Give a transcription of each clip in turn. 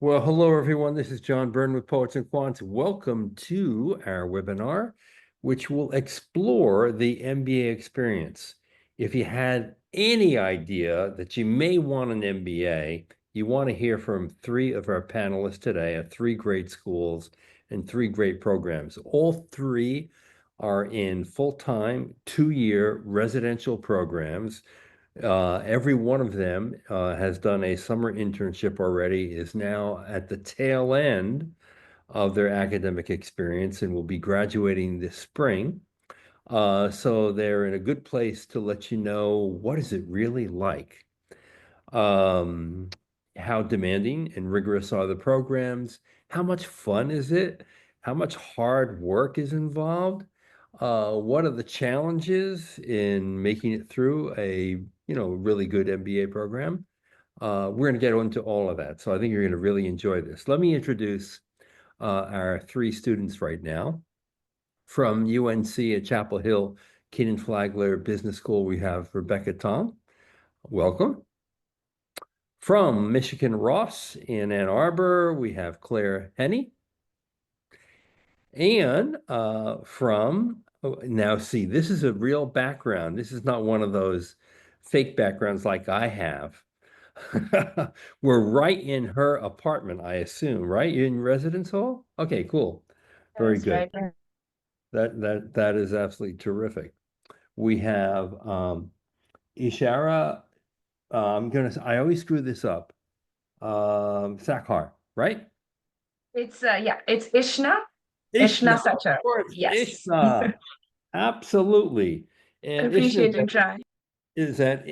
Well, hello everyone. This is John Byrne with Poets and Quants. Welcome to our webinar, which will explore the MBA experience. If you had any idea that you may want an MBA, you want to hear from three of our panelists today at three great schools and three great programs. All three are in full-time, two-year residential programs. Every one of them has done a summer internship already, is now at the tail end of their academic experience and will be graduating this spring. So they're in a good place to let you know what is it really like. Um, how demanding and rigorous are the programs? How much fun is it? How much hard work is involved? What are the challenges in making it through a, really good MBA program? We're going to get into all of that. So I think you're going to really enjoy this. Let me introduce our three students right now. From UNC at Chapel Hill, Kenan-Flagler Business School, we have Rebecca Tom. Welcome. From Michigan Ross in Ann Arbor, we have Claire Henney. And now see, this is a real background. This is not one of those fake backgrounds like I have. We're right in her apartment, I assume, right? You're in residence hall? Okay, cool. Very That's good. right. Yeah. That is absolutely terrific. We have Ishara, I always screw this up. Sakhar, right? It's Ishna. Ishna, Ishna of Sachar. course, Yes. Ishna, absolutely. And Ishna Appreciate you trying. is at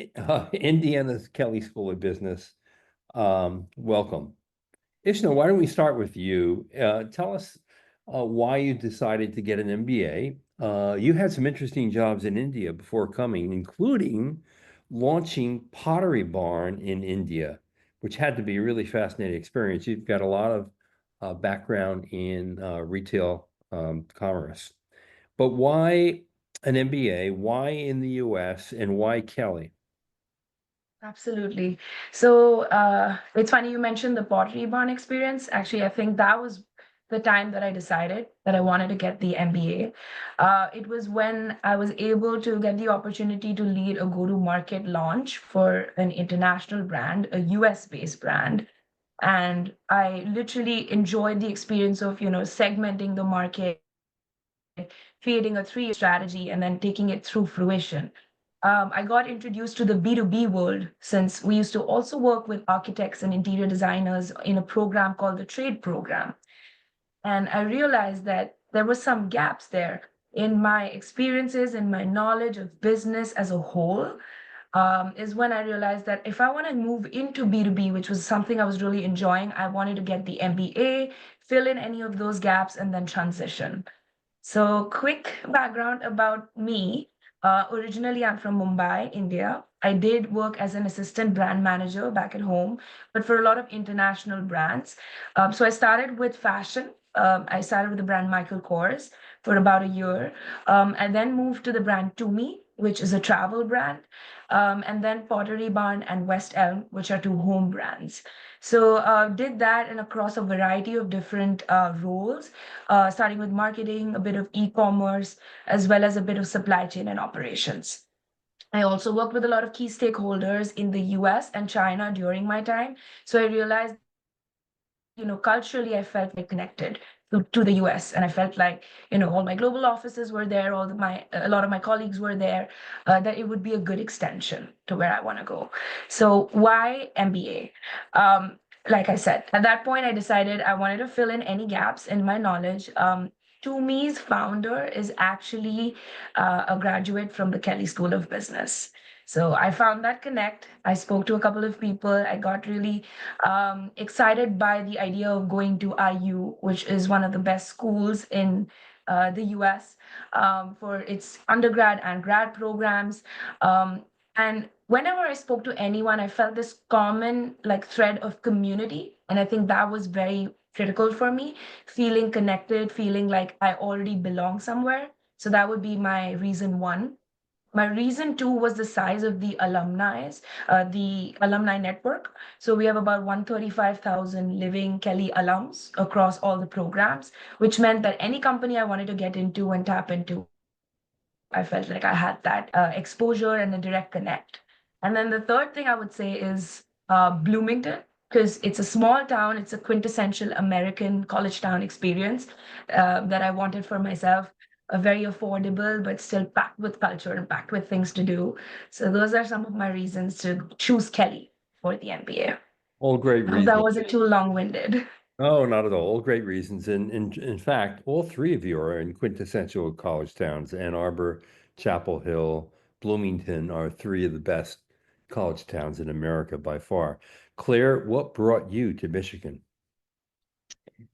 Indiana's Kelley School of Business. Welcome. Ishna, why don't we start with you? Tell us why you decided to get an MBA. You had some interesting jobs in India before coming, including launching Pottery Barn in India, which had to be a really fascinating experience. You've got a lot of background in retail commerce. But why an MBA? Why in the US and why Kelley? Absolutely. So it's funny you mentioned the Pottery Barn experience. Actually, I think that was the time that I decided that I wanted to get the MBA. It was when I was able to get the opportunity to lead a go-to-market launch for an international brand, a US-based brand. And I literally enjoyed the experience of, segmenting the market, creating a 3-year strategy, and then taking it through fruition. I got introduced to the B2B world since we used to also work with architects and interior designers in a program called the Trade Program. And I realized that there were some gaps there in my experiences and my knowledge of business as a whole. Is when I realized that if I want to move into B2B, which was something I was really enjoying, I wanted to get the MBA, fill in any of those gaps, and then transition. So, quick background about me. Originally, I'm from Mumbai, India. I did work as an assistant brand manager back at home, but for a lot of international brands. So, I started with fashion. I started with the brand Michael Kors for about a year. I then moved to the brand Tumi, which is a travel brand, and then Pottery Barn and West Elm, which are two home brands. So, did that and across a variety of different roles, starting with marketing, a bit of e-commerce, as well as a bit of supply chain and operations. I also worked with a lot of key stakeholders in the US and China during my time. So I realized, culturally, I felt very connected to the US. And I felt like, all my global offices were there, a lot of my colleagues were there, that it would be a good extension to where I want to go. So why MBA? Like I said, at that point, I decided I wanted to fill in any gaps in my knowledge. Tumi's founder is actually a graduate from the Kelley School of Business. So I found that connect. I spoke to a couple of people. I got really excited by the idea of going to IU, which is one of the best schools in the US for its undergrad and grad programs. And whenever I spoke to anyone, I felt this common like thread of community. And I think that was very critical for me, feeling connected, feeling like I already belong somewhere. So that would be my reason one. My reason too was the size of the alumni network. So we have about 135,000 living Kelley alums across all the programs, which meant that any company I wanted to get into and tap into, I felt like I had that exposure and a direct connect. And then the third thing I would say is Bloomington, because it's a small town, it's a quintessential American college town experience that I wanted for myself. Very affordable, but still packed with culture and packed with things to do. So those are some of my reasons to choose Kelley for the MBA. All great I hope that reasons. wasn't too long-winded. Oh, not at all. All great reasons. And in fact, all three of you are in quintessential college towns. Ann Arbor, Chapel Hill, Bloomington are three of the best college towns in America by far. Claire, what brought you to Michigan?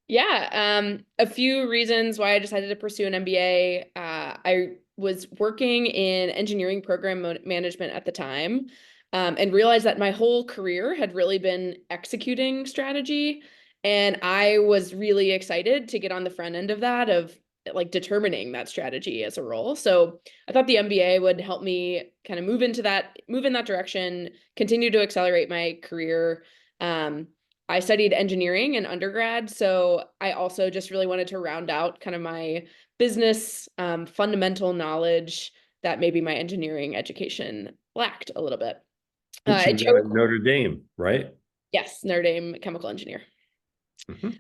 Yeah, a few reasons why I decided to pursue an MBA. I was working in engineering program management at the time, and realized that my whole career had really been executing strategy. And I was really excited to get on the front end of that, of like determining that strategy as a role. So I thought the MBA would help me kind of move in that direction, continue to accelerate my career. I studied engineering in undergrad, so I also just really wanted to round out kind of my business fundamental knowledge that maybe my engineering education lacked a little bit. I Teaching chose, at Notre Dame, right? yes, Notre Dame chemical engineer. Mhm.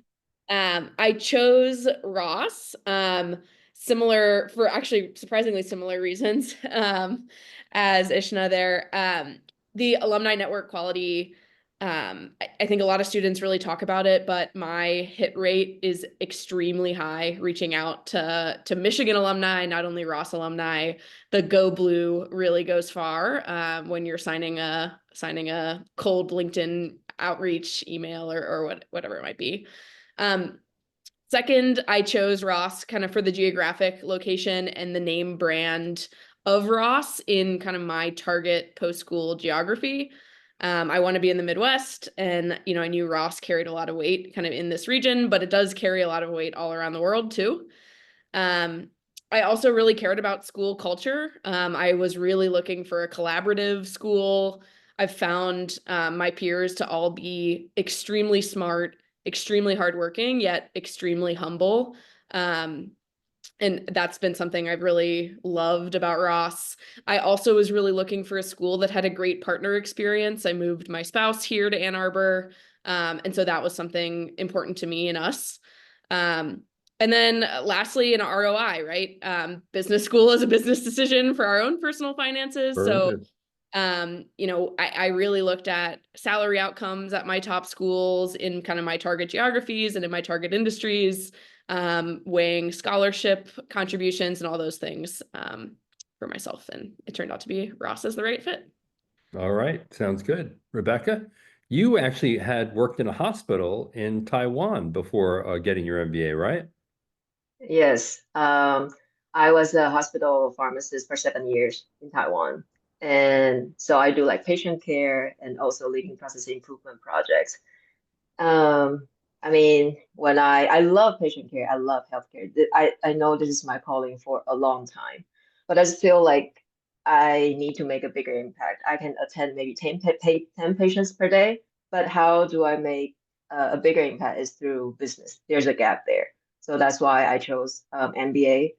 I chose Ross, similar for actually surprisingly similar reasons as Ishna there. The alumni network quality, I think a lot of students really talk about it, but my hit rate is extremely high reaching out to Michigan alumni, not only Ross alumni. The Go Blue really goes far when you're signing a cold LinkedIn outreach email or whatever it might be. Um, Second, I chose Ross kind of for the geographic location and the name brand of Ross in kind of my target post-school geography. I want to be in the Midwest, and I knew Ross carried a lot of weight kind of in this region, but it does carry a lot of weight all around the world too. Um, I also really cared about school culture. I was really looking for a collaborative school. I've found my peers to all be extremely smart, extremely hardworking, yet extremely humble. Um, and that's been something I've really loved about Ross. I also was really looking for a school that had a great partner experience. I moved my spouse here to Ann Arbor. And so that was something important to me and us. Um, and then lastly, an ROI, right? Business school is a business decision for our own personal finances. Very So good. I really looked at salary outcomes at my top schools in kind of my target geographies and in my target industries, weighing scholarship contributions and all those things for myself. And it turned out to be Ross as the right fit. All right. Sounds good. Rebecca, you actually had worked in a hospital in Taiwan before getting your MBA, right? Yes, I was a hospital pharmacist for 7 years in Taiwan. And so I do like patient care and also leading process improvement projects. Um, I mean, I love patient care, I love healthcare. I know this is my calling for a long time, but I just feel like I need to make a bigger impact. I can attend maybe 10 patients per day, but how do I make a bigger impact is through business. There's a gap there. So that's why I chose MBA.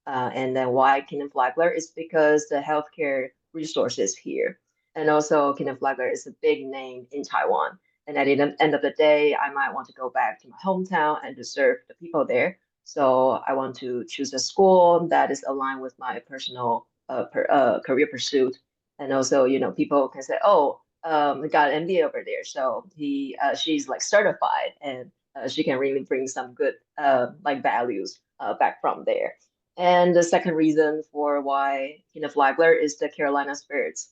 And then why Kenan-Flagler is because the healthcare resources here. And also Kenan-Flagler is a big name in Taiwan. And at the end of the day, I might want to go back to my hometown and to serve the people there. So I want to choose a school that is aligned with my personal career pursuit. And also, people can say, oh, we got an MBA over there. So she's like certified and she can really bring some good like values back from there. And the second reason for why Kenan-Flagler is the Carolina Spirits.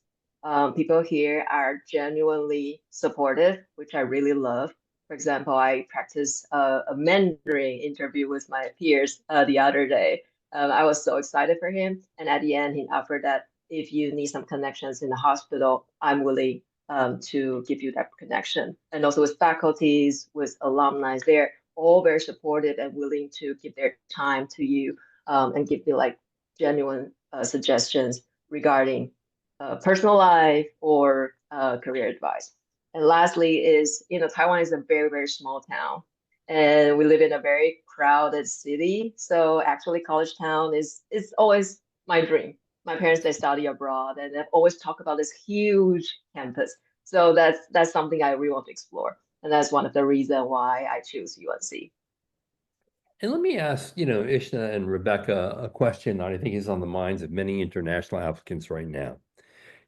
People here are genuinely supportive, which I really love. For example, I practiced a mentoring interview with my peers the other day. I was so excited for him. And at the end, he offered that if you need some connections in the hospital, I'm willing to give you that connection. And also with faculties, with alumni, they're all very supportive and willing to give their time to you and give you like genuine suggestions regarding personal life or career advice. And lastly is, Taiwan is a very, very small town, and we live in a very crowded city. So actually, college town is always my dream. My parents, they study abroad, and they've always talked about this huge campus. So that's something I really want to explore, and that's one of the reasons why I choose UNC. And let me ask, Ishna and Rebecca a question that I think is on the minds of many international applicants right now.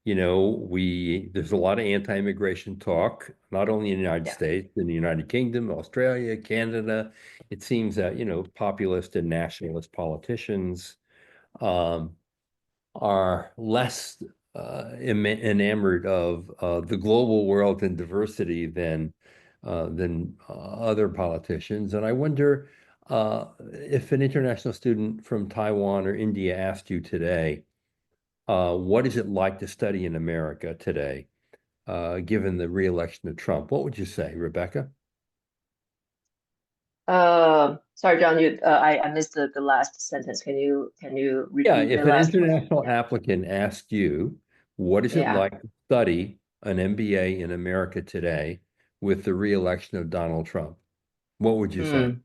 There's a lot of anti-immigration talk, not only in the United Yeah. States, in the United Kingdom, Australia, Canada. It seems that, populist and nationalist politicians are less enamored of the global world and diversity than other politicians. And I wonder if an international student from Taiwan or India asked you today, what is it like to study in America today, given the re-election of Trump? What would you say, Rebecca? Sorry, John, I missed the last sentence. Can you Yeah, repeat if the an last question? international Yeah. applicant asked you, what is it Yeah. like to study an MBA in America today with the re-election of Donald Trump? What would you say?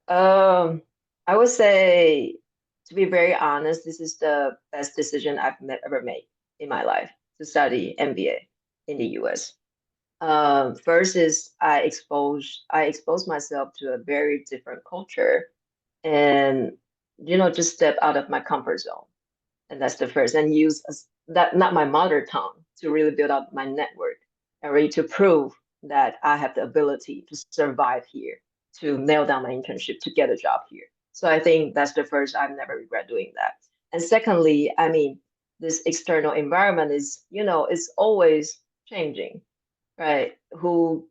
I would say, to be very honest, this is the best decision I've ever made in my life to study MBA in the US. First is I exposed myself to a very different culture, and just step out of my comfort zone, and that's the first, and use that not my mother tongue to really build up my network and really to prove that I have the ability to survive here, to nail down my internship, to get a job here. So I think that's the first. I've never regret doing that. And secondly, I mean, this external environment is, it's always changing, right? Who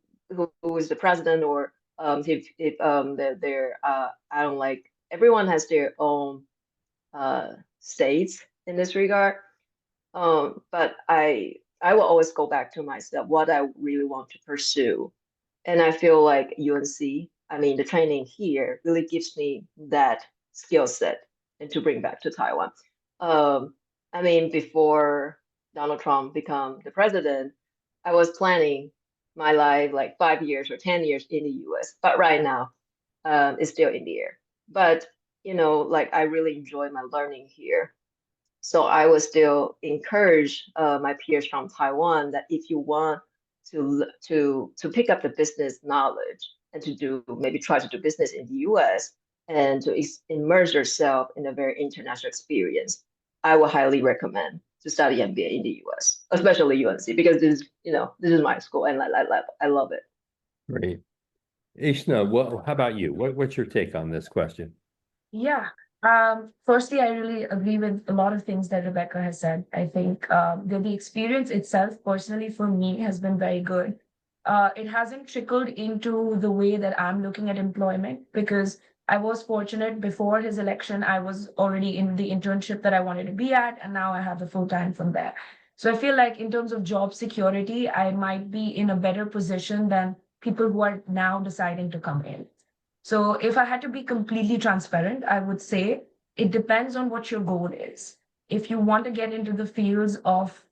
is the president, or if they're I don't like, everyone has their own states in this regard. But I will always go back to myself, what I really want to pursue. And I feel like UNC, I mean, the training here really gives me that skill set and to bring back to Taiwan. I mean, before Donald Trump become the president, I was planning my life like 5 years or 10 years in the US, but right now, it's still in the air. But, like I really enjoy my learning here. So I would still encourage my peers from Taiwan that if you want to pick up the business knowledge and to maybe try to do business in the US and to immerse yourself in a very international experience, I would highly recommend to study MBA in the US, especially UNC, because this is my school, and I love it. Great. Ishna, how about you? What's your take on this question? Yeah. Firstly, I really agree with a lot of things that Rebecca has said. I think that the experience itself, personally for me, has been very good. It hasn't trickled into the way that I'm looking at employment, because I was fortunate before his election. I was already in the internship that I wanted to be at, and now I have the full time from there. So I feel like in terms of job security, I might be in a better position than people who are now deciding to come in. So if I had to be completely transparent, I would say it depends on what your goal is. If you want to get into the fields of,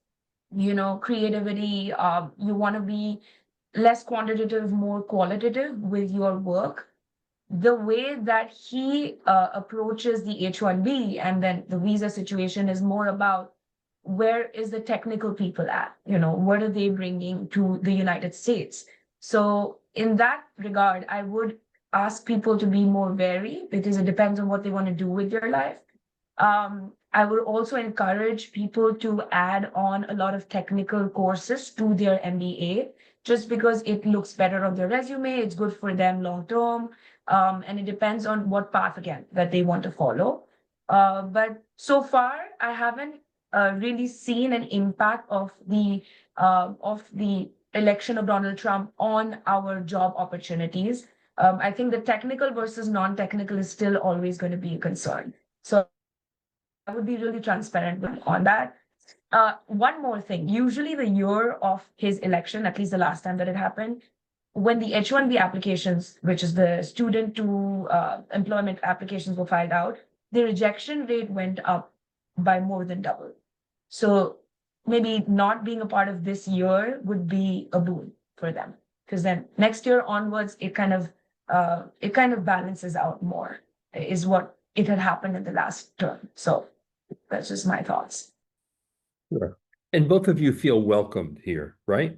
creativity, you want to be less quantitative, more qualitative with your work, the way that he approaches the H-1B and then the visa situation is more about where is the technical people at? What are they bringing to the United States? So in that regard, I would ask people to be more varied, because it depends on what they want to do with their life. I would also encourage people to add on a lot of technical courses to their MBA, just because it looks better on their resume. It's good for them long term. And it depends on what path, again, that they want to follow. But so far, I haven't really seen an impact of the election of Donald Trump on our job opportunities. I think the technical versus non-technical is still always going to be a concern. So I would be really transparent on that. One more thing. Usually the year of his election, at least the last time that it happened, when the H-1B applications, which is the student to employment applications, were filed out, the rejection rate went up by more than double. So maybe not being a part of this year would be a boon for them, because then next year onwards, it kind of balances out more, is what it had happened in the last term. So that's just my thoughts. Sure. And both of you feel welcomed here, right?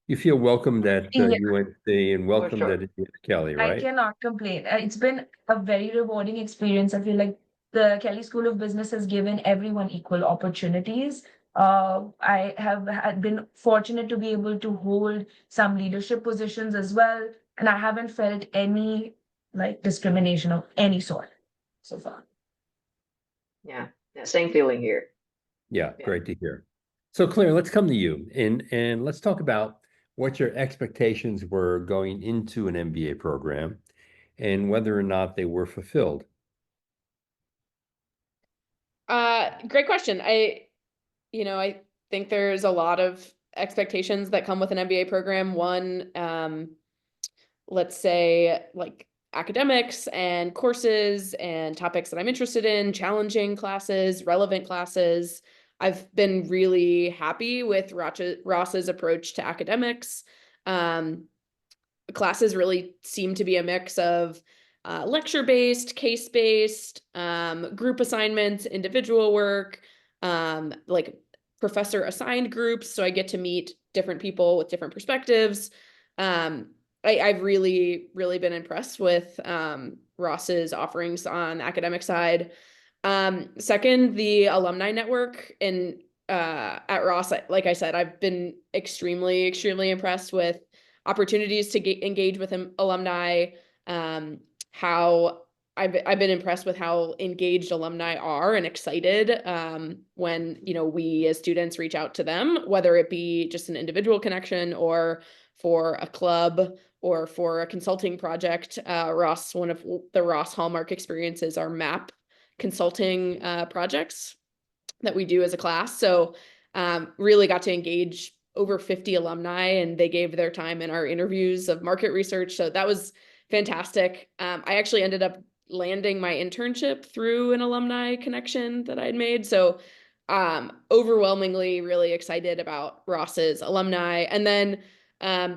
You feel welcomed at Yeah. UNC and welcomed sure. at Kelley, I right? cannot complain. It's been a very rewarding experience. I feel like the Kelley School of Business has given everyone equal opportunities. I have been fortunate to be able to hold some leadership positions as well, and I haven't felt any like discrimination of any sort so far. Yeah, same feeling here. Yeah, Yeah. great to hear. So Claire, let's come to you and let's talk about what your expectations were going into an MBA program and whether or not they were fulfilled. Great question. I think there's a lot of expectations that come with an MBA program. One, let's say like academics and courses and topics that I'm interested in, challenging classes, relevant classes. I've been really happy with Ross's approach to academics. Classes really seem to be a mix of lecture-based, case-based, group assignments, individual work, like professor-assigned groups. So I get to meet different people with different perspectives. I've really, really been impressed with Ross's offerings on the academic side. Second, the alumni network at Ross, like I said, I've been extremely, extremely impressed with opportunities to engage with alumni, how I've been impressed with how engaged alumni are and excited when we as students reach out to them, whether it be just an individual connection or for a club or for a consulting project. One of the Ross hallmark experiences are MAP consulting projects that we do as a class. So really got to engage over 50 alumni, and they gave their time in our interviews of market research. So that was fantastic. I actually ended up landing my internship through an alumni connection that I'd made. So overwhelmingly really excited about Ross's alumni. And then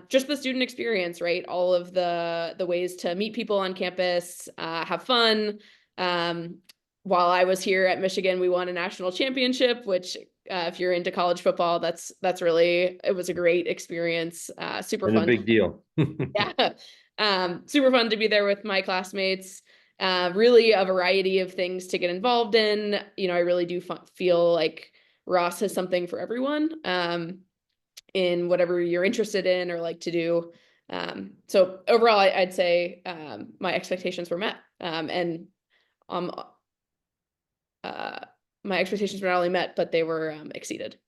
just the student experience, right? All of the ways to meet people on campus, have fun. While I was here at Michigan, we won a national championship, which if you're into college football, it was a great experience. Super And fun. a big deal. Yeah. Super fun to be there with my classmates. Really a variety of things to get involved in. I really do feel like Ross has something for everyone in whatever you're interested in or like to do. So overall, I'd say my expectations were met. And my expectations were not only met, but they were exceeded.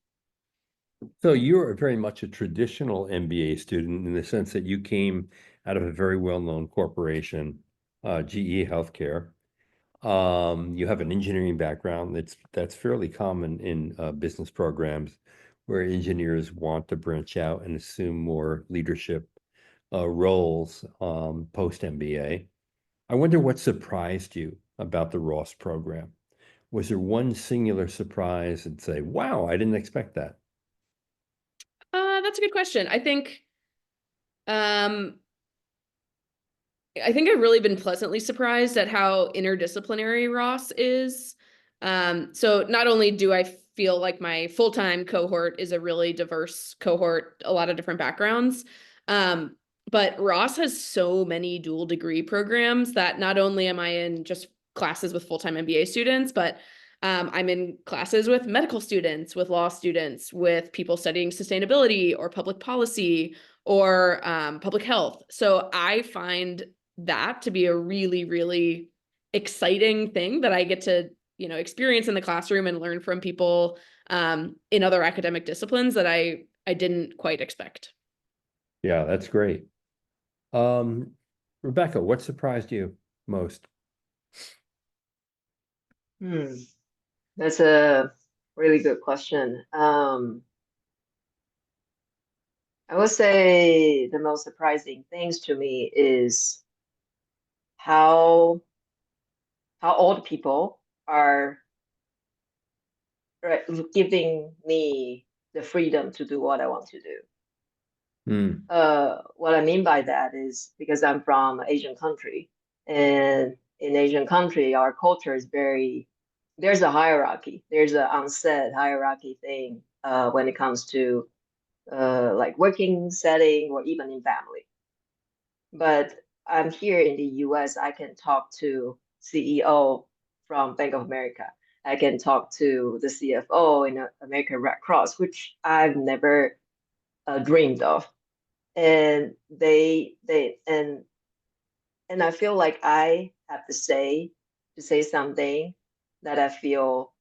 So you're very much a traditional MBA student in the sense that you came out of a very well-known corporation, GE Healthcare. You have an engineering background that's fairly common in business programs where engineers want to branch out and assume more leadership roles post MBA. I wonder what surprised you about the Ross program. Was there one singular surprise and say, wow, I didn't expect that? That's a good question. I think I've really been pleasantly surprised at how interdisciplinary Ross is. So not only do I feel like my full-time cohort is a really diverse cohort, a lot of different backgrounds, but Ross has so many dual degree programs that not only am I in just classes with full-time MBA students, but I'm in classes with medical students, with law students, with people studying sustainability or public policy or public health. So I find that to be a really, really exciting thing that I get to, experience in the classroom and learn from people in other academic disciplines that I didn't quite expect. Yeah, that's great. Rebecca, what surprised you most? That's a really good question. I would say the most surprising things to me is how old people are right, giving me the freedom to do what I want to do. Mm. What I mean by that is because I'm from Asian country, and in Asian country, our culture is there's a hierarchy. There's an unsaid hierarchy thing when it comes to like working setting or even in family. But I'm here in the US, I can talk to CEO from Bank of America. I can talk to the CFO in American Red Cross, which I've never dreamed of. And and I feel like I have to say something that I feel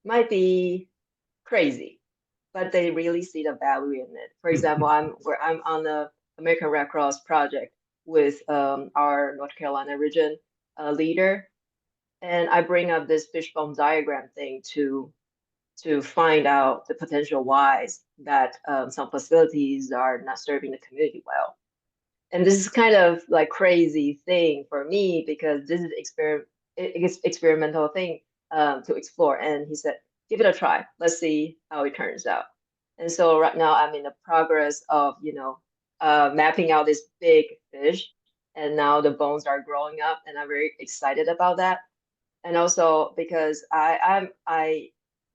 might be crazy, but they really see the value in it. For example, I'm on the American Red Cross project with our North Carolina region leader, and I bring up this fishbone diagram thing to find out the potential whys that some facilities are not serving the community well. And this is kind of like crazy thing for me because this is it's experimental thing to explore. And he said, give it a try. Let's see how it turns out. And so right now I'm in the progress of, mapping out this big fish. And now the bones are growing up, and I'm very excited about that. And also because I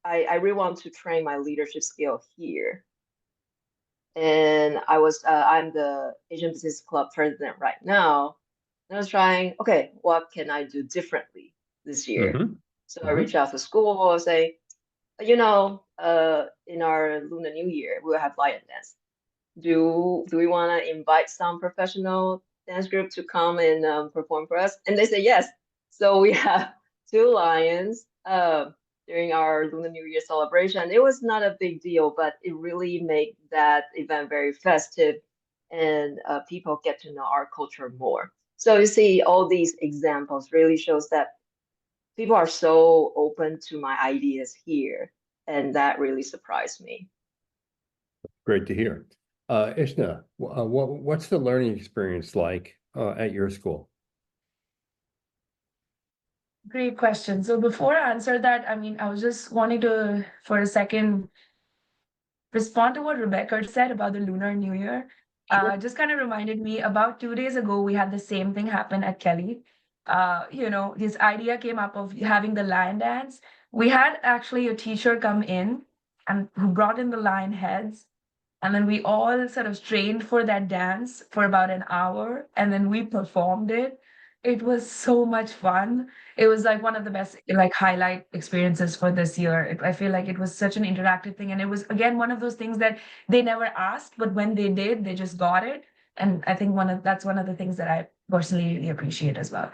really want to train my leadership skill here. And I'm the Asian Business Club president right now. And I was trying, okay, what can I do differently this year? Mhm. So I reached out to school, say, in our Lunar New Year, we'll have lion dance. Do we want to invite some professional dance group to come and perform for us? And they say yes. So we have two lions during our Lunar New Year celebration. It was not a big deal, but it really made that event very festive, and people get to know our culture more. So you see, all these examples really shows that people are so open to my ideas here, and that really surprised me. Great to hear. Ishna, what's the learning experience like at your school? Great question. So before I answer that, I mean, I was just wanting to, for a second, respond to what Rebecca said about the Lunar New Year. Just kind of reminded me about 2 days ago, we had the same thing happen at Kelley. This idea came up of having the lion dance. We had actually a teacher come in and who brought in the lion heads. And then we all sort of trained for that dance for about an hour, and then we performed it. It was so much fun. It was like one of the best like highlight experiences for this year. I feel like it was such an interactive thing, and it was again one of those things that they never asked, but when they did, they just got it. And I think that's one of the things that I personally really appreciate as well.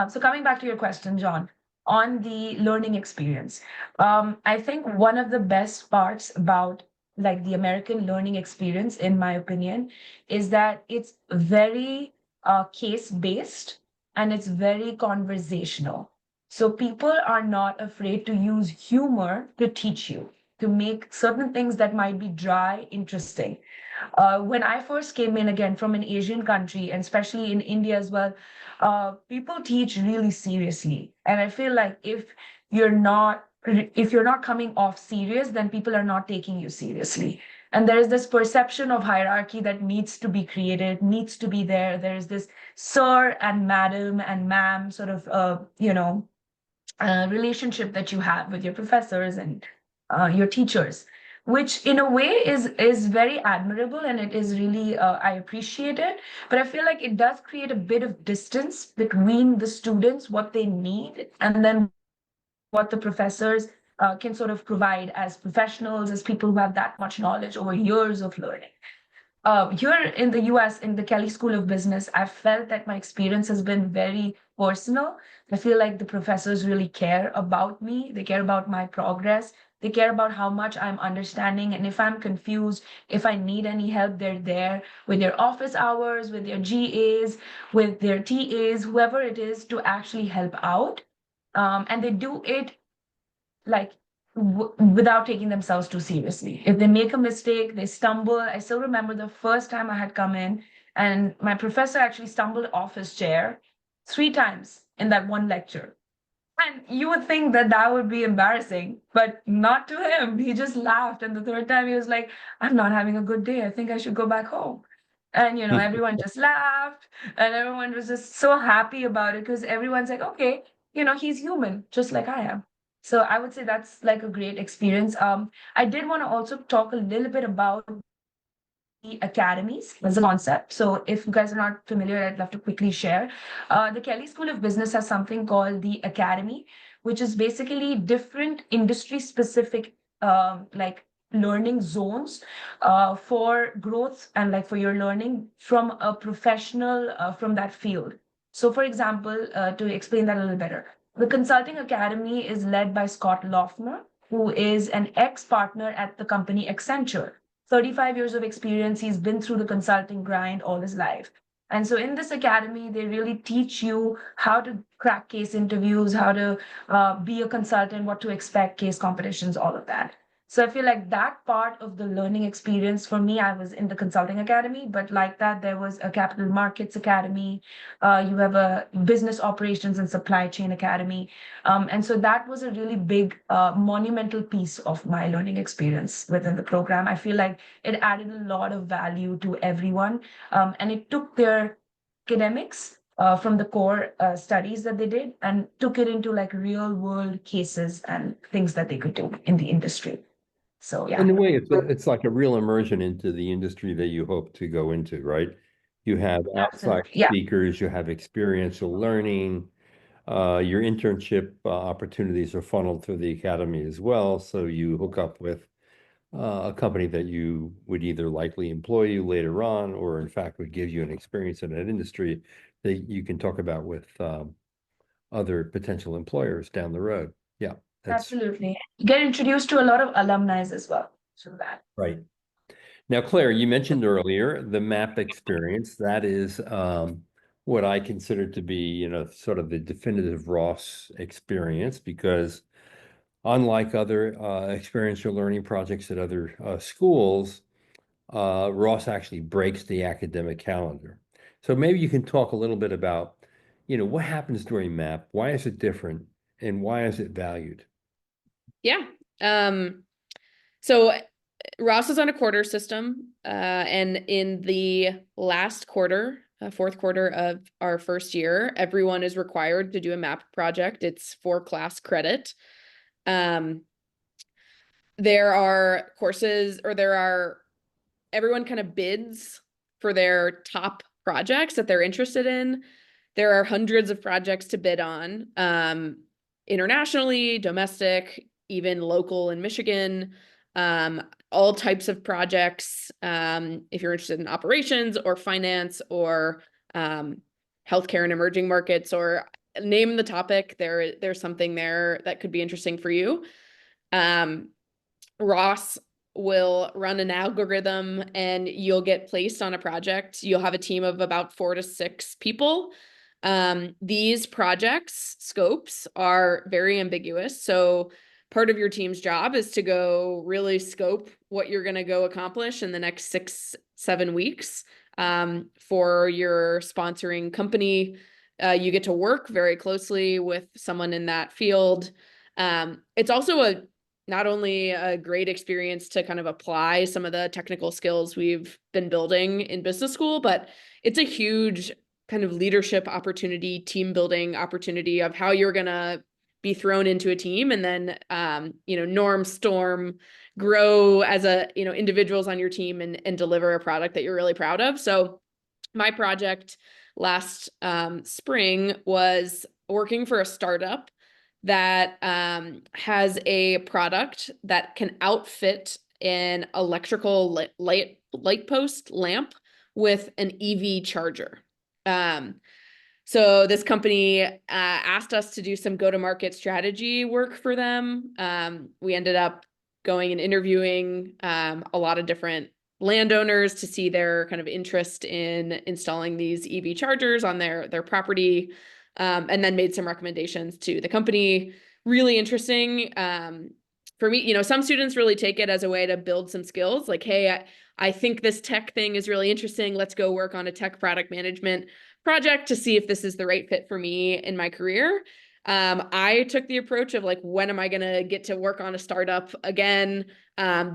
So coming back to your question, John, on the learning experience, I think one of the best parts about like the American learning experience, in my opinion, is that it's very case based and it's very conversational. So people are not afraid to use humor to teach you, to make certain things that might be dry interesting. When I first came in again from an Asian country, and especially in India as well, people teach really seriously. And I feel like you're not if you're not coming off serious, then people are not taking you seriously. And there is this perception of hierarchy that needs to be created, needs to be there. There is this sir and madam and ma'am sort of, relationship that you have with your professors and your teachers, which in a way is very admirable, and it is really I appreciate it. But I feel like it does create a bit of distance between the students, what they need, and then what the professors can sort of provide as professionals, as people who have that much knowledge over years of learning. Here in the US, in the Kelley School of Business, I've felt that my experience has been very personal. I feel like the professors really care about me, they care about my progress, they care about how much I'm understanding. And if I'm confused, if I need any help, they're there with their office hours, with their GAs, with their TAs, whoever it is, to actually help out. And they do it like without taking themselves too seriously. If they make a mistake, they stumble. I still remember the first time I had come in, and my professor actually stumbled off his chair 3 times in that one lecture. And you would think that that would be embarrassing, but not to him. He just laughed. And the third time he was like, I'm not having a good day. I think I should go back home. And, everyone just laughed and everyone was just so happy about it because everyone's like, okay, he's human, just like I am. So I would say that's like a great experience. I did want to also talk a little bit about the academies as a concept. So if you guys are not familiar, I'd love to quickly share. The Kelley School of Business has something called the Academy, which is basically different industry specific like learning zones for growth and like for your learning from a professional from that field. So for example, to explain that a little better, the Consulting Academy is led by Scott Loeffner, who is an ex-partner at the company Accenture. 35 years of experience. He's been through the consulting grind all his life. And so in this academy, they really teach you how to crack case interviews, how to be a consultant, what to expect, case competitions, all of that. So I feel like that part of the learning experience for me, I was in the consulting academy, but like that, there was a capital markets academy. You have a business operations and supply chain academy. And so that was a really big, monumental piece of my learning experience within the program. I feel like it added a lot of value to everyone. And it took their academics from the core studies that they did and took it into like real world cases and things that they could do in the industry. So yeah. In a way, it's like a real immersion into the industry that you hope to go into, right? You have outside Absolutely. Yeah. speakers, you have experiential learning, your internship opportunities are funneled through the academy as well. So you hook up with a company that you would either likely employ you later on, or in fact would give you an experience in that industry that you can talk about with other potential employers down the road. Yeah, that's Absolutely. You get introduced to a lot of alumni as well. So that. right. Now, Claire, you mentioned earlier the MAP experience. That is what I consider to be, sort of the definitive Ross experience, because unlike other experiential learning projects at other schools, Ross actually breaks the academic calendar. So maybe you can talk a little bit about, what happens during MAP, why is it different, and why is it valued? Yeah. So Ross is on a quarter system, and in the last quarter, fourth quarter of our first year, everyone is required to do a MAP project. It's for class credit. There are courses, or everyone kind of bids for their top projects that they're interested in. There are hundreds of projects to bid on, internationally, domestic, even local in Michigan, all types of projects. If you're interested in operations or finance or healthcare and emerging markets, or name the topic, there's something there that could be interesting for you. Ross will run an algorithm and you'll get placed on a project. You'll have a team of about 4 to 6 people. These projects scopes are very ambiguous. So part of your team's job is to go really scope what you're going to go accomplish in the next 6-7 weeks. For your sponsoring company, you get to work very closely with someone in that field. It's also not only a great experience to kind of apply some of the technical skills we've been building in business school, but it's a huge kind of leadership opportunity, team building opportunity of how you're going to be thrown into a team and then, storm, grow as individuals on your team and deliver a product that you're really proud of. So my project last spring was working for a startup that has a product that can outfit an electrical light post lamp with an EV charger. So this company asked us to do some go-to-market strategy work for them. We ended up going and interviewing a lot of different landowners to see their kind of interest in installing these EV chargers on their property. And then made some recommendations to the company. Really interesting. For me, some students really take it as a way to build some skills. Like, hey, I think this tech thing is really interesting. Let's go work on a tech product management project to see if this is the right fit for me in my career. I took the approach of like, when am I going to get to work on a startup again?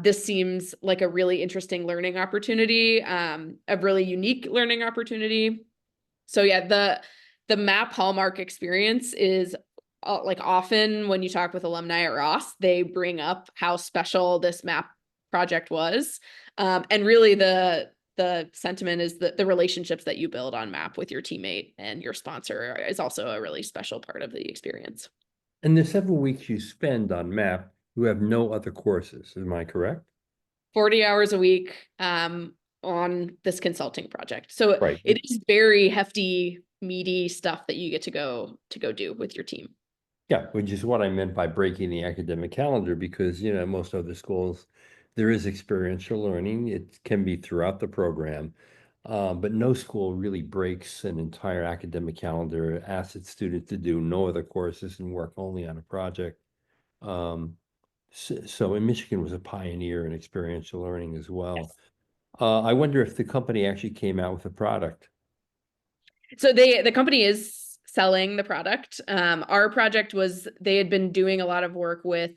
This seems like a really interesting learning opportunity, a really unique learning opportunity. So yeah, the MAP Hallmark experience is like, often when you talk with alumni at Ross, they bring up how special this MAP project was. And really the sentiment is that the relationships that you build on MAP with your teammate and your sponsor is also a really special part of the experience. And the 7 weeks you spend on MAP, you have no other courses. Am I correct? 40 hours a week on this consulting project. So Right. it is very hefty, meaty stuff that you get to go do with your team. Yeah, which is what I meant by breaking the academic calendar, because, most other schools, there is experiential learning. It can be throughout the program, but no school really breaks an entire academic calendar, asks its students to do no other courses and work only on a project. So in Michigan was a pioneer in experiential learning as well. Yes. I wonder if the company actually came out with a product. So the company is selling the product. Our project was, they had been doing a lot of work with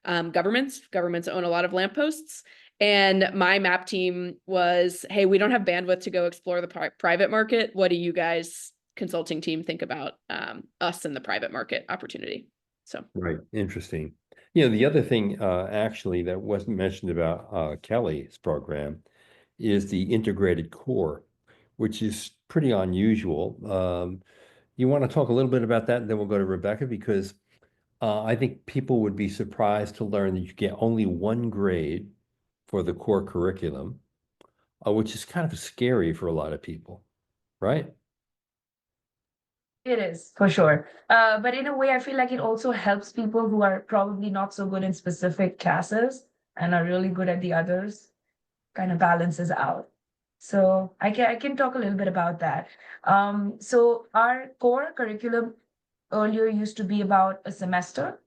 governments. Governments own a lot of lampposts. And my MAP team was, hey, we don't have bandwidth to go explore the private market. What do you guys, consulting team, think about us in the private market opportunity? So Right, interesting. The other thing actually that wasn't mentioned about Kelley's program is the integrated core, which is pretty unusual. You want to talk a little bit about that, and then we'll go to Rebecca, because I think people would be surprised to learn that you get only 1 grade for the core curriculum, which is kind of scary for a lot of people, right? It is for sure. But in a way, I feel like it also helps people who are probably not so good in specific classes and are really good at the others, kind of balances out. So I can talk a little bit about that. So our core curriculum earlier used to be about a semester.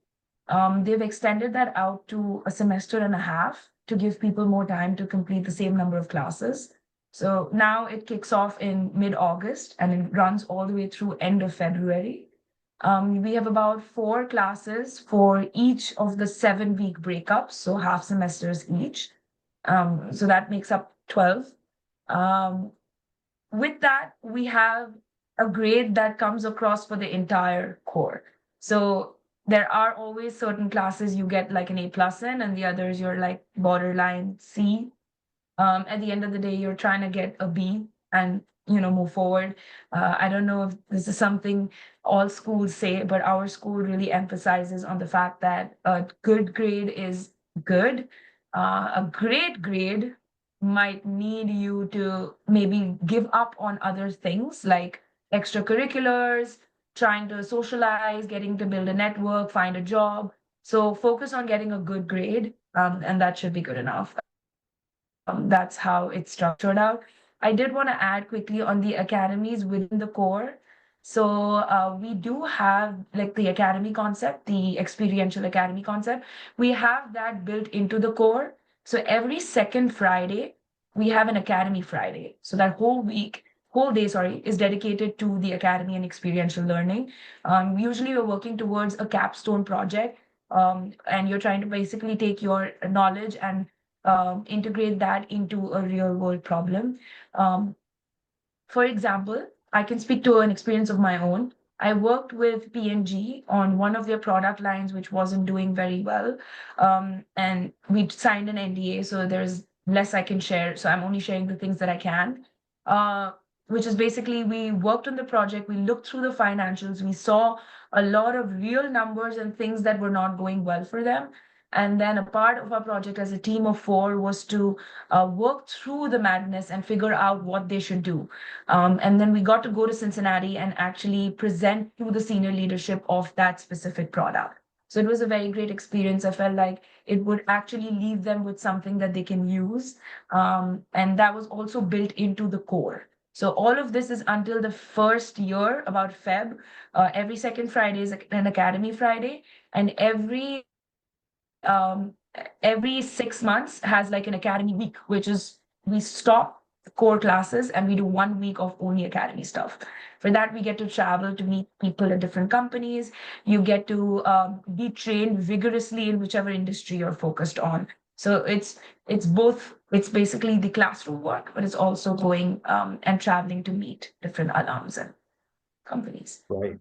They've extended that out to a semester and a half to give people more time to complete the same number of classes. So now it kicks off in mid-August and it runs all the way through end of February. We have about 4 classes for each of the 7-week breakups, so half semesters each. So that makes up 12. With that, we have a grade that comes across for the entire core. So there are always certain classes you get like an A+ in, and the others you're like borderline C. At the end of the day, you're trying to get a B and move forward. I don't know if this is something all schools say, but our school really emphasizes on the fact that a good grade is good. A great grade might need you to maybe give up on other things like extracurriculars, trying to socialize, getting to build a network, find a job. So focus on getting a good grade, and that should be good enough. That's how it's structured out. I did want to add quickly on the academies within the core. So we do have like the academy concept, the experiential academy concept. We have that built into the core. So every second Friday, we have an academy Friday. So that whole day, sorry, is dedicated to the academy and experiential learning. Usually we're working towards a capstone project, and you're trying to basically take your knowledge and integrate that into a real world problem. Um, for example, I can speak to an experience of my own. I worked with P&G on one of their product lines, which wasn't doing very well. And we signed an NDA, so there's less I can share. So I'm only sharing the things that I can. Which is basically we worked on the project, we looked through the financials, we saw a lot of real numbers and things that were not going well for them. And then a part of our project as a team of 4 was to work through the madness and figure out what they should do. And then we got to go to Cincinnati and actually present to the senior leadership of that specific product. So it was a very great experience. I felt like it would actually leave them with something that they can use. And that was also built into the core. So all of this is until the first year, about Feb. Every second Friday is an Academy Friday, and every 6 months has like an Academy week, which is we stop core classes, and we do 1 week of only academy stuff. For that, we get to travel to meet people at different companies. You get to be trained vigorously in whichever industry you're focused on. So it's both. It's basically the classroom work, but it's also going and traveling to meet different alums and companies. Right.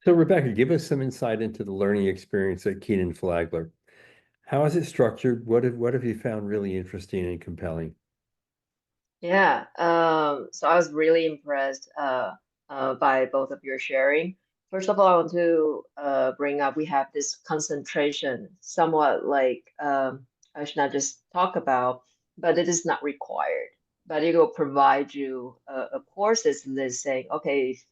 So Rebecca, give us some insight into the learning experience at Kenan-Flagler. How is it structured? What have you found really interesting and compelling? Yeah, so I was really impressed by both of your sharing. First of all, I want to bring up we have this concentration, somewhat like I should not just talk about, but it is not required. But it will provide you a courses list saying, okay, if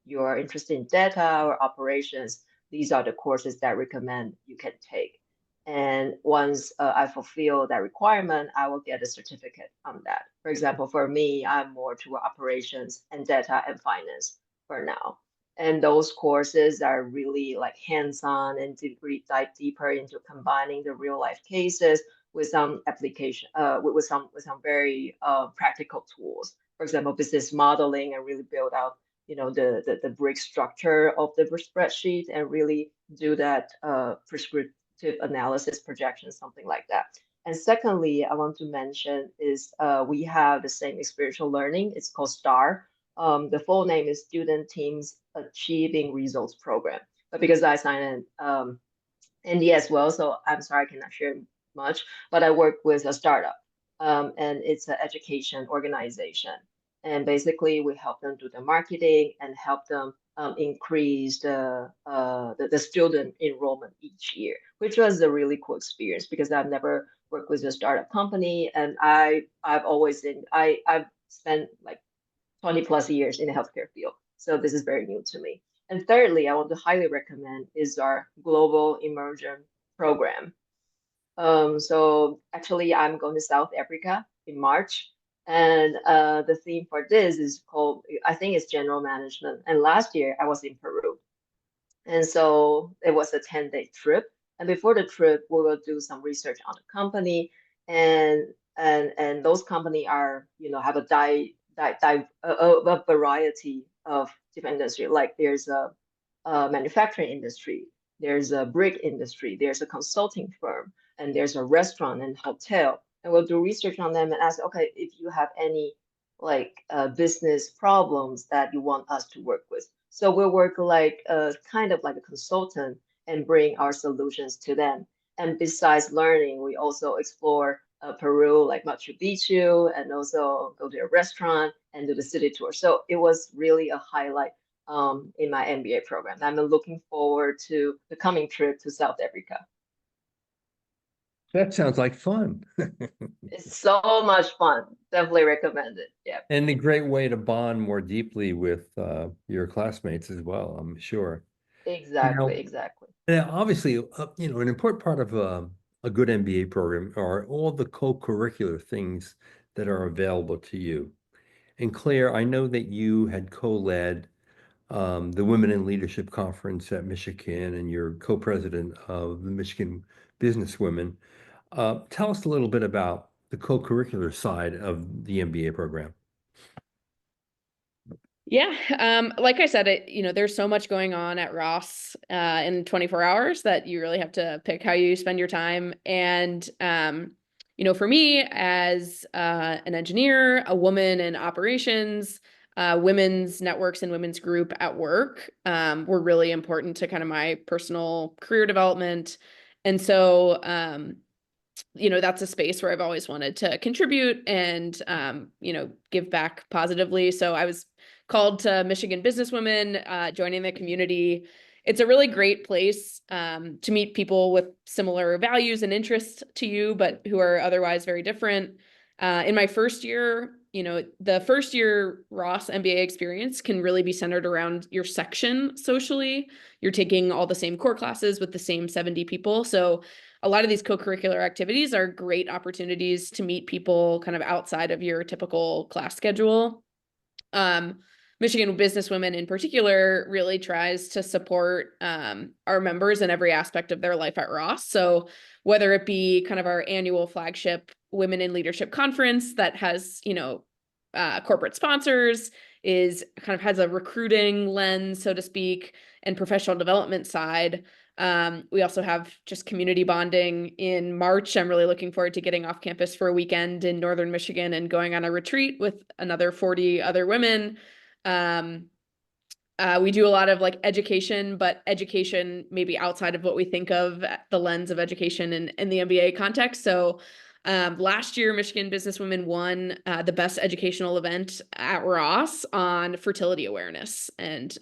you are interested in data or operations, these are the courses that I recommend you can take. And once I fulfill that requirement, I will get a certificate on that. For example, for me, I'm more toward operations and data and finance for now. And those courses are really like hands-on and dive deeper into combining the real life cases with some application, with some very practical tools. For example, business modeling and really build out, the brick structure of the spreadsheet and really do that prescriptive analysis projection, something like that. And secondly, I want to mention is we have the same experiential learning. It's called STAR. The full name is Student Teams Achieving Results Program. But because I signed an NDA as well, so I'm sorry I cannot share much. But I work with a startup, and it's an education organization. And basically, we help them do the marketing and help them increase the student enrollment each year, which was a really cool experience because I've never worked with a startup company, and I've spent like 20 plus years in the healthcare field, so this is very new to me. And thirdly, I want to highly recommend is our global immersion program. So actually, I'm going to South Africa in March, and the theme for this is called, I think it's general management. And last year I was in Peru, and so it was a 10-day trip. And before the trip, we will do some research on the company, and those company are have a variety of different industry. Like there's a manufacturing industry, there's a brick industry, there's a consulting firm, and there's a restaurant and hotel. And we'll do research on them and ask, okay, if you have any like business problems that you want us to work with. So we'll work like kind of like a consultant and bring our solutions to them. And besides learning, we also explore Peru, like Machu Picchu, and also go to a restaurant and do the city tour. So it was really a highlight in my MBA program. I'm looking forward to the coming trip to South Africa. That sounds like fun. It's so much fun. Definitely recommend it. Yeah. And a great way to bond more deeply with your classmates as well, I'm sure. Exactly, Now, exactly. now obviously, an important part of a good MBA program are all the co-curricular things that are available to you. And Claire, I know that you had co-led the Women in Leadership Conference at Michigan, and you're co-president of the Michigan Businesswomen. Tell us a little bit about the co-curricular side of the MBA program. Yeah, like I said, there's so much going on at Ross in 24 hours that you really have to pick how you spend your time. And for me, as an engineer, a woman in operations, women's networks and women's group at work were really important to kind of my personal career development. And so that's a space where I've always wanted to contribute and give back positively. So I was called to Michigan Businesswomen, joining the community. It's a really great place to meet people with similar values and interests to you, but who are otherwise very different. In my first year, the first year Ross MBA experience can really be centered around your section socially. You're taking all the same core classes with the same 70 people. So a lot of these co-curricular activities are great opportunities to meet people kind of outside of your typical class schedule. Michigan Businesswomen in particular really tries to support our members in every aspect of their life at Ross. So whether it be kind of our annual flagship Women in Leadership Conference that has, corporate sponsors, is kind of has a recruiting lens, so to speak, and professional development side. We also have just community bonding in March. I'm really looking forward to getting off campus for a weekend in Northern Michigan and going on a retreat with another 40 other women. We do a lot of like education, but education maybe outside of what we think of the lens of education in the MBA context. So last year, Michigan Businesswomen won the best educational event at Ross on fertility awareness and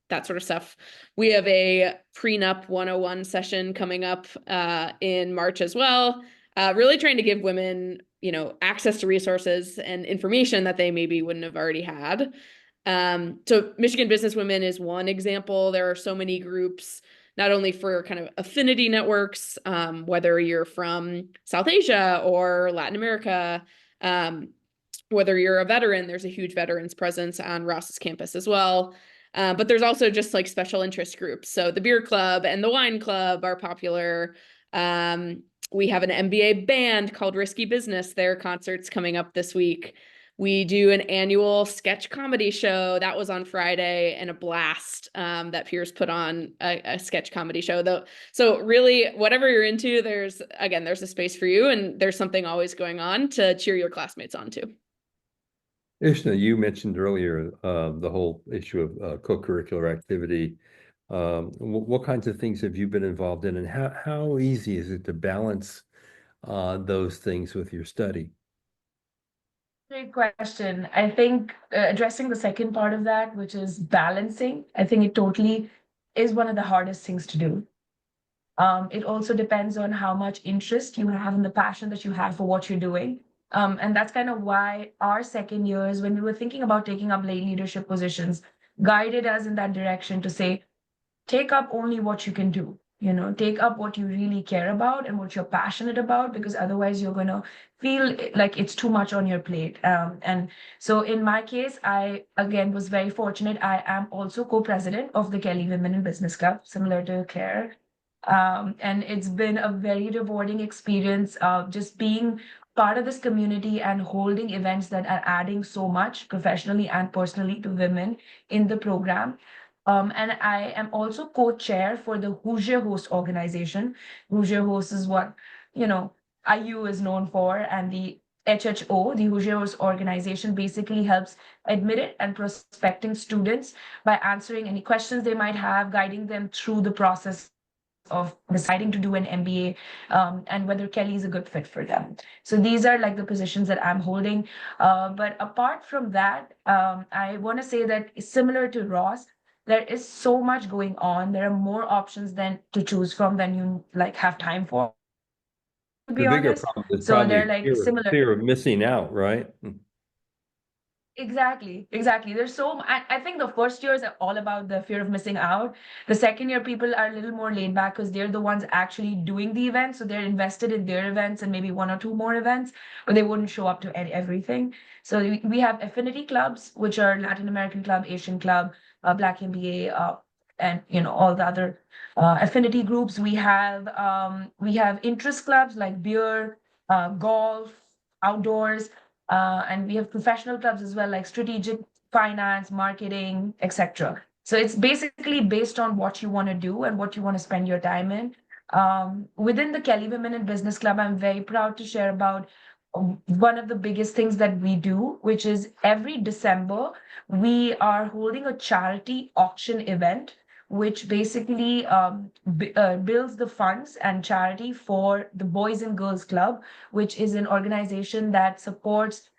that sort of stuff. We have a prenup 101 session coming up in March as well. Really trying to give women, access to resources and information that they maybe wouldn't have already had. So Michigan Businesswomen is one example. There are so many groups, not only for kind of affinity networks, whether you're from South Asia or Latin America, whether you're a veteran, there's a huge veterans presence on Ross's campus as well. But there's also just like special interest groups. So the beer club and the wine club are popular. We have an MBA band called Risky Business. Their concert's coming up this week. We do an annual sketch comedy show that was on Friday, and a blast that Pierce put on a sketch comedy show though. So really, whatever you're into, there's a space for you, and there's something always going on to cheer your classmates on too. Ishna, you mentioned earlier the whole issue of co-curricular activity. What kinds of things have you been involved in, and how easy is it to balance those things with your study? Great question. I think addressing the second part of that, which is balancing, I think it totally is one of the hardest things to do. It also depends on how much interest you have and the passion that you have for what you're doing. And that's kind of why our second years, when we were thinking about taking up lay leadership positions, guided us in that direction to say, take up only what you can do. Take up what you really care about and what you're passionate about, because otherwise you're going to feel like it's too much on your plate. And so in my case, I, again, was very fortunate. I am also co-president of the Kelley Women in Business Club, similar to Claire. And it's been a very rewarding experience of just being part of this community and holding events that are adding so much professionally and personally to women in the program. And I am also co-chair for the Hoosier Host organization. Hoosier Host is what, IU is known for, and the HHO, the Hoosier Host organization, basically helps admitted and prospecting students by answering any questions they might have, guiding them through the process of deciding to do an MBA, and whether Kelley is a good fit for them. So these are like the positions that I'm holding. But apart from that, I want to say that similar to Ross, there is so much going on. There are more options to choose from than you have time for, to be The bigger honest. problem is So probably they're like similar. fear of missing out, right? Exactly. There's I think the first years are all about the fear of missing out. The second year, people are a little more laid back because they're the ones actually doing the event. So they're invested in their events and maybe one or two more events, but they wouldn't show up to everything. So we have affinity clubs, which are Latin American Club, Asian Club, Black MBA, and all the other affinity groups. We have interest clubs like beer, golf, outdoors. And we have professional clubs as well, like strategic finance, marketing, etc. So it's basically based on what you want to do and what you want to spend your time in. Within the Kelley Women in Business Club, I'm very proud to share about one of the biggest things that we do, which is every December, we are holding a charity auction event, which basically builds the funds and charity for the Boys and Girls Club, which is an organization that supports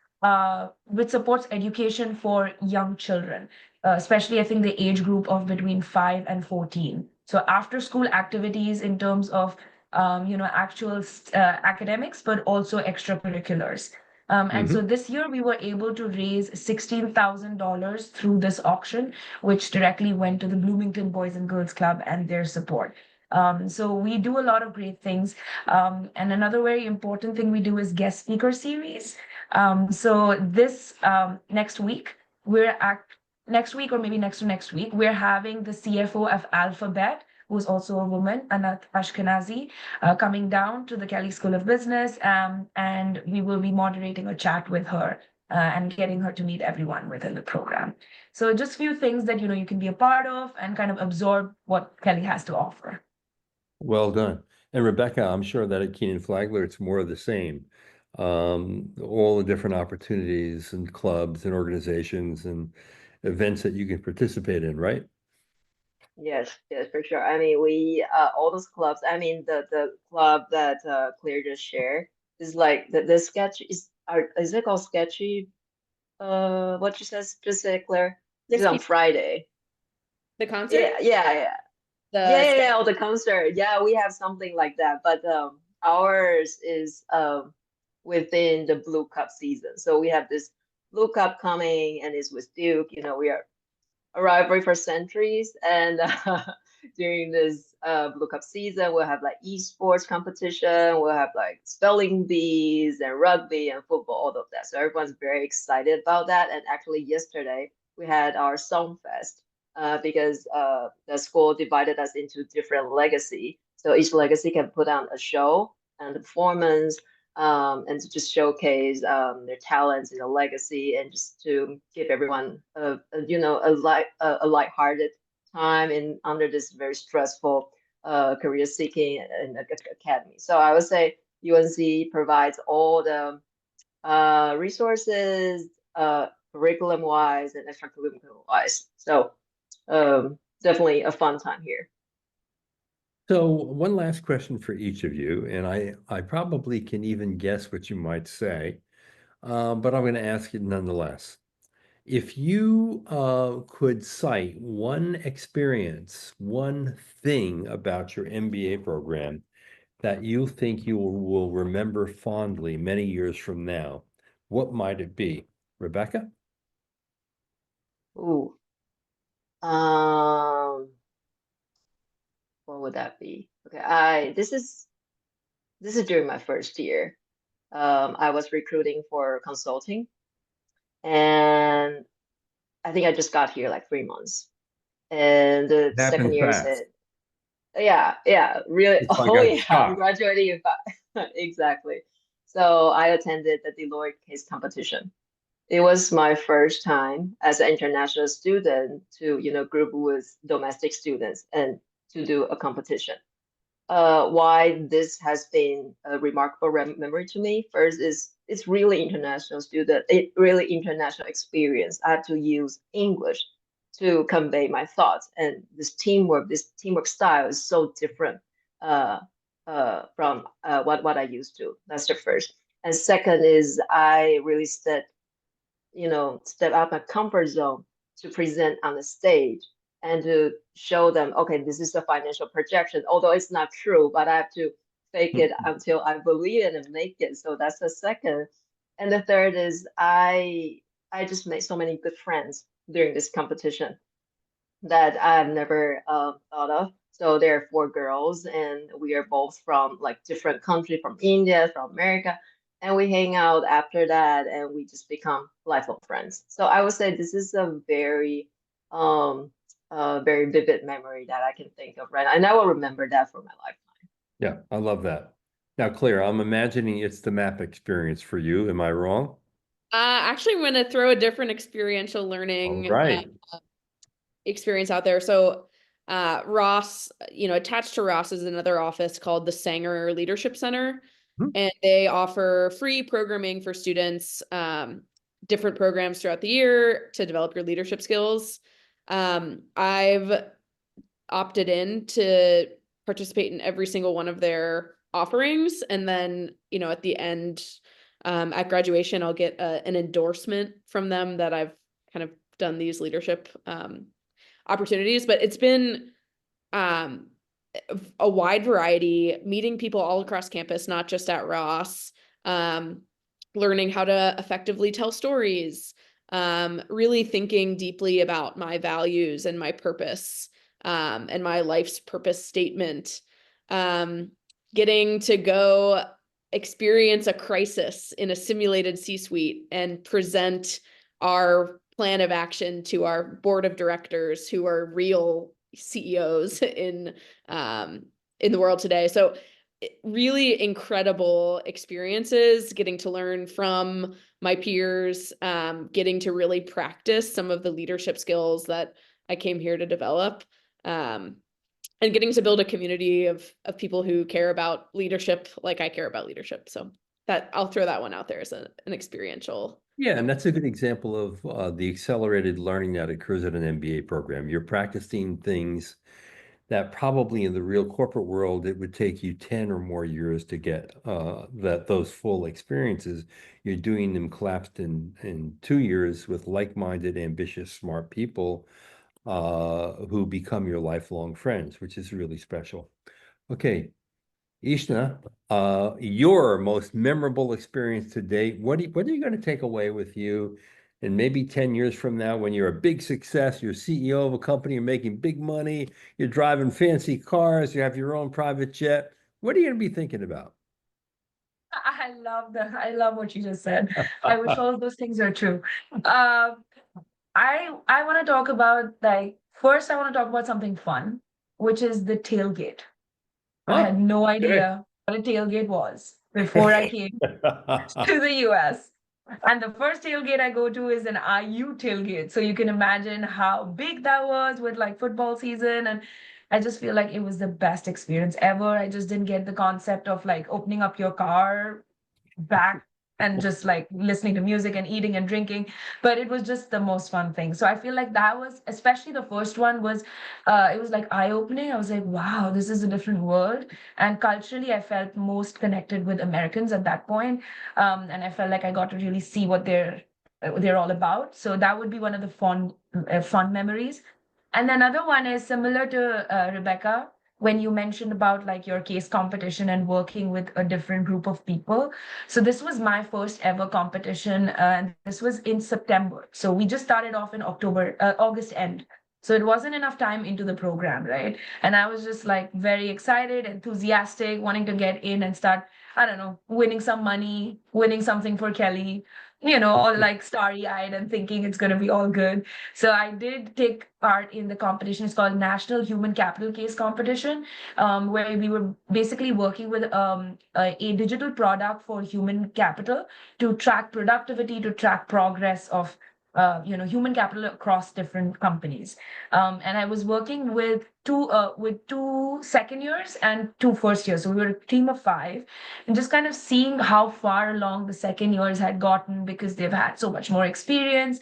education for young children, especially I think the age group of between 5 and 14. So after school activities in terms of actual academics, but also extracurriculars. And so this year we were able to raise $16,000 through this auction, which directly went to the Bloomington Boys and Girls Club and their support. So we do a lot of great things. And another very important thing we do is guest speaker series. So this next week, next week or maybe next to next week, we're having the CFO of Alphabet, who's also a woman, Anat Ashkenazi, coming down to the Kelley School of Business, and we will be moderating a chat with her and getting her to meet everyone within the program. So just few things that you can be a part of and kind of absorb what Kelley has to offer. Well done. And Rebecca, I'm sure that at Kenan-Flagler, it's more of the same. All the different opportunities and clubs and organizations and events that you can participate in, right? Yes, yes, for sure. I mean, we all those clubs. I mean, the club that Claire just shared is like the sketch is it called sketchy? What you says just say, Claire? This is on Friday. The concert? Yeah, yeah, yeah. Yeah, or the concert. Yeah, we have something like that. But ours is within the Blue Cup season. So we have this Blue Cup coming, and it's with Duke. We are a rivalry for centuries, and during this Blue Cup season, we'll have like esports competition. We'll have like spelling bees and rugby and football, all of that. So everyone's very excited about that. And actually, yesterday we had our song fest because the school divided us into different legacy. So each legacy can put on a show and a performance, and to just showcase their talents in the legacy, and just to give everyone a lighthearted time in under this very stressful career seeking and academy. So I would say UNC provides all the resources, curriculum wise and extracurricular wise. So definitely a fun time here. So one last question for each of you, and I probably can even guess what you might say, but I'm going to ask it nonetheless. If you could cite one experience, one thing about your MBA program that you think you will remember fondly many years from now, what might it be? Rebecca? Ooh. What would that be? Okay, this is during my first year. I was recruiting for consulting, and I think I just got here like 3 months. And the It second happens year fast. said, yeah, really. It's like Oh a yeah, I'm shot. graduating in exactly. So I attended the Deloitte case competition. It was my first time as an international student to, group with domestic students and to do a competition. Why this has been a remarkable memory to me. First is it's really international student, it really international experience. I had to use English to convey my thoughts, and this teamwork style is so different from what I used to. That's the first. And second is I really step out my comfort zone to present on the stage and to show them, okay, this is the financial projection, although it's not true, but I have to fake it until I believe it and make it. So that's the second. And the third is I just made so many good friends during this competition that I've never thought of. So there are 4 girls, and we are both from like different countries, from India, from America, and we hang out after that, and we just become lifelong friends. So I would say this is a very vivid memory that I can think of right now, and I will remember that for my lifetime. Yeah, I love that. Now, Claire, I'm imagining it's the map experience for you. Am I wrong? Actually, I'm going to throw a different experiential All learning right. experience out there. So Ross, attached to Ross is another office called the Sanger Leadership Center. And they offer free programming for students, different programs throughout the year to develop your leadership skills. I've opted in to participate in every single one of their offerings. And then, at the end, at graduation, I'll get an endorsement from them that I've kind of done these leadership opportunities. But it's been a wide variety, meeting people all across campus, not just at Ross, learning how to effectively tell stories, really thinking deeply about my values and my purpose, and my life's purpose statement, getting to go experience a crisis in a simulated C-suite and present our plan of action to our board of directors, who are real CEOs in the world today. So really incredible experiences, getting to learn from my peers, getting to really practice some of the leadership skills that I came here to develop, and getting to build a community of people who care about leadership like I care about leadership. So that I'll throw that one out there as an experiential. Yeah, and that's a good example of the accelerated learning that occurs at an MBA program. You're practicing things that probably in the real corporate world, it would take you 10 or more years to get those full experiences. You're doing them collapsed in 2 years with like-minded, ambitious, smart people who become your lifelong friends, which is really special. Okay, Ishna, your most memorable experience to date, what are you going to take away with you? And maybe 10 years from now, when you're a big success, you're CEO of a company, you're making big money, you're driving fancy cars, you have your own private jet. What are you going to be thinking about? I love what you just said. I wish all of those things are true. Uh, I want to talk about like first I want to talk about something fun, which is the tailgate. I Oh, had no okay. idea what a tailgate was before I came to the US. And the first tailgate I go to is an IU tailgate. So you can imagine how big that was with like football season. And I just feel like it was the best experience ever. I just didn't get the concept of like opening up your car back and just like listening to music and eating and drinking, but it was just the most fun thing. So I feel like that was, especially the first one was it was like eye-opening. I was like, wow, this is a different world. And culturally I felt most connected with Americans at that point. And I felt like I got to really see what they're all about. So that would be one of the fun memories. And another one is similar to Rebecca, when you mentioned about like your case competition and working with a different group of people. So this was my first ever competition, and this was in September. So we just started off in August end. So it wasn't enough time into the program, right? And I was just like very excited, enthusiastic, wanting to get in and start, I don't know, winning some money, winning something for Kelley, all like starry-eyed and thinking it's going to be all good. So I did take part in the competition. It's called National Human Capital Case Competition, where we were basically working with a digital product for human capital to track productivity, to track progress of human capital across different companies. And I was working with two second years and two first years. So we were a team of five, and just kind of seeing how far along the second years had gotten because they've had so much more experience,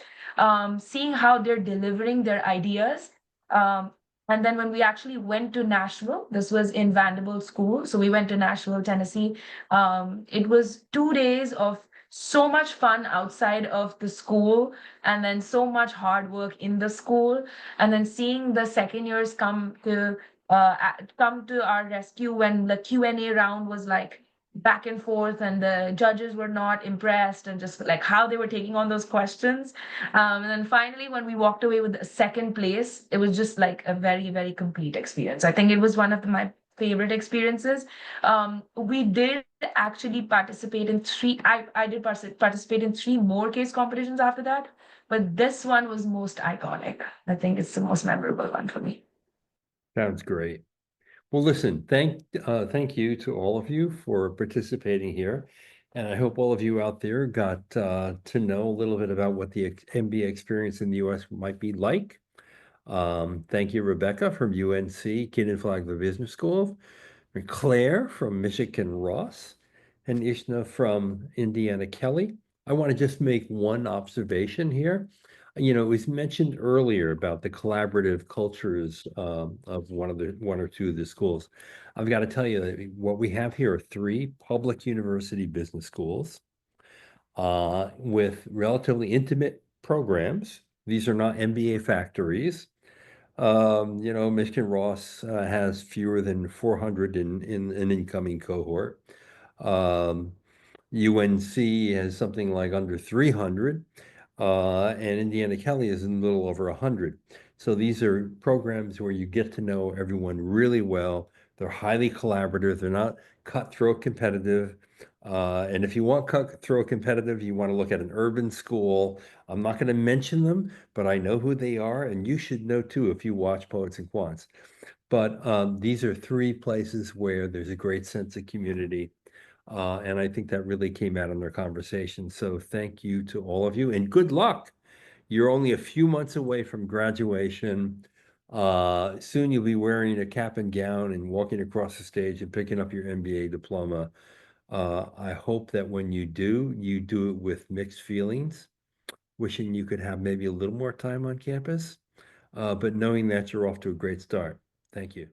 seeing how they're delivering their ideas. And then when we actually went to Nashville, this was in Vanderbilt School. So we went to Nashville, Tennessee. It was 2 days of so much fun outside of the school, and then so much hard work in the school. And then seeing the second years come to our rescue when the Q&A round was like back and forth, and the judges were not impressed, and just like how they were taking on those questions. And then finally, when we walked away with a second place, it was just like a very, very complete experience. I think it was one of my favorite experiences. We did actually participate in I did participate in three more case competitions after that, but this one was most iconic. I think it's the most memorable one for me. Sounds great. Well, listen, thank you to all of you for participating here. And I hope all of you out there got to know a little bit about what the MBA experience in the US might be like. Thank you, Rebecca from UNC Kenan-Flagler Business School, Claire from Michigan Ross, and Ishna from Indiana Kelley. I want to just make one observation here. It was mentioned earlier about the collaborative cultures of one or two of the schools. I've got to tell you that what we have here are three public university business schools with relatively intimate programs. These are not MBA factories. Michigan Ross has fewer than 400 in an incoming cohort. UNC has something like under 300, and Indiana Kelley is a little over 100. So these are programs where you get to know everyone really well. They're highly collaborative. They're not cutthroat competitive. And if you want throw competitive, you want to look at an urban school. I'm not going to mention them, but I know who they are, and you should know too if you watch Poets and Quants. But these are three places where there's a great sense of community. And I think that really came out in their conversation. So thank you to all of you, and good luck. You're only a few months away from graduation. Soon you'll be wearing a cap and gown and walking across the stage and picking up your MBA diploma. I hope that when you do it with mixed feelings, wishing you could have maybe a little more time on campus, but knowing that you're off to a great start. Thank you.